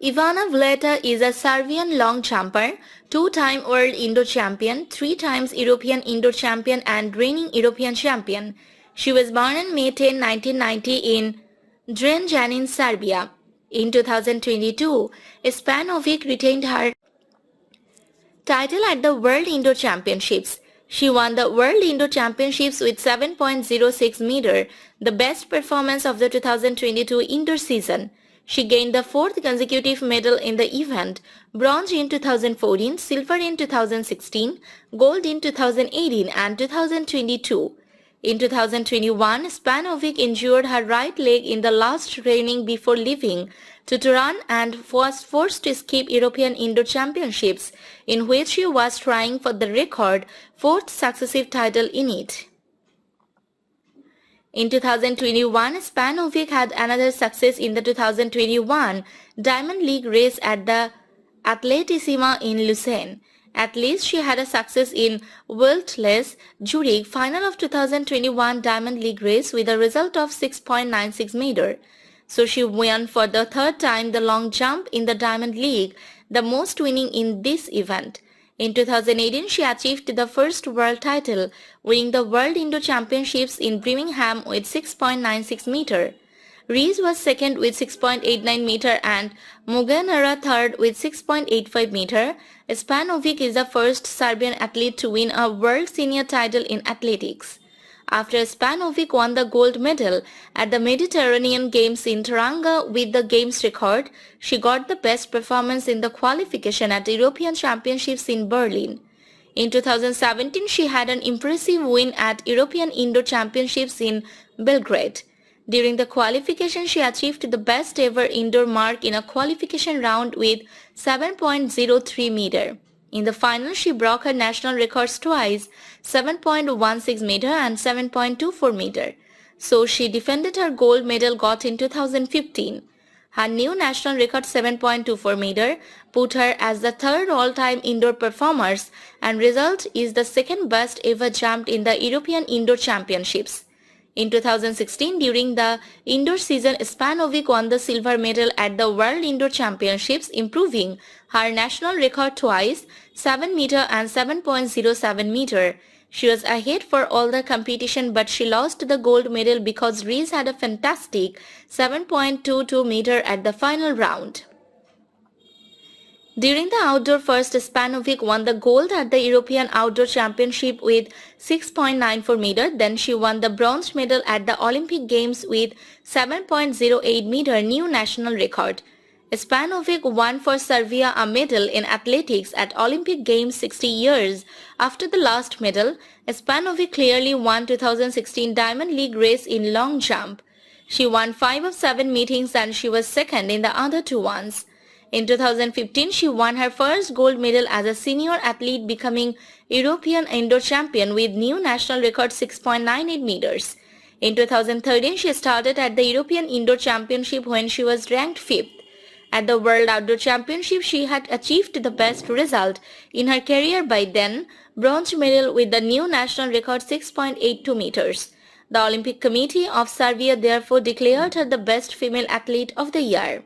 Ivana Vuleta is a Serbian long jumper, two-time world indoor champion, three times European indoor champion and reigning European champion. She was born on May 10, 1990 in Zrenjanin, Serbia. In 2022, Španović retained her title at the World Indoor Championships. She won the World Indoor Championships with 7.06 meter, the best performance of the 2022 indoor season. She gained the fourth consecutive medal in the event, bronze in 2014, silver in 2016, gold in 2018 and 2022. In 2021, Španović injured her right leg in the last training before leaving to Tehran and was forced to skip European Indoor Championships, in which she was trying for the record fourth successive title in it. In 2021, Španović had another success in the 2021 Diamond League race at the Atletissima in Lucerne. At least she had a success in Weltless Zurich final of 2021 Diamond League race with a result of 6.96 meter. So she won for the third time the long jump in the Diamond League, the most winning in this event. In 2018, she achieved the first world title, winning the World Indoor Championships in Birmingham with 6.96 meter. Rees was second with 6.89 meter and Muganara third with 6.85 meter. Španović is the first Serbian athlete to win a world senior title in athletics. After Španović won the gold medal at the Mediterranean Games in Tirana with the games record, she got the best performance in the qualification at the European Championships in Berlin. In 2017, she had an impressive win at European Indoor Championships in Belgrade. During the qualification, she achieved the best ever indoor mark in a qualification round with 7.03 meter. In the final, she broke her national records twice, 7.16 meter and 7.24 meter. So she defended her gold medal got in 2015. Her new national record 7.24 meter put her as the third all-time indoor performers and result is the second best ever jumped in the European Indoor Championships. In 2016, during the indoor season, Španović won the silver medal at the World Indoor Championships, improving her national record twice, 7 meter and 7.07 meter. She was ahead for all the competition, but she lost the gold medal because Rees had a fantastic 7.22 meter at the final round. During the outdoor first, Španović won the gold at the European Outdoor Championship with 6.94 meter. Then she won the bronze medal at the Olympic Games with 7.08 meter new national record. Španović won for Serbia a medal in athletics at Olympic Games 60 years after the last medal. Španović clearly won 2016 Diamond League race in long jump. She won 5 of 7 meetings and she was second in the other 2 ones. In 2015, she won her first gold medal as a senior athlete, becoming European Indoor Champion with new national record 6.98 meters. In 2013, she started at the European Indoor Championship when she was ranked 5th. At the World Outdoor Championship, she had achieved the best result in her career by then, bronze medal with the new national record 6.82 meters. The Olympic Committee of Serbia therefore declared her the best female athlete of the year.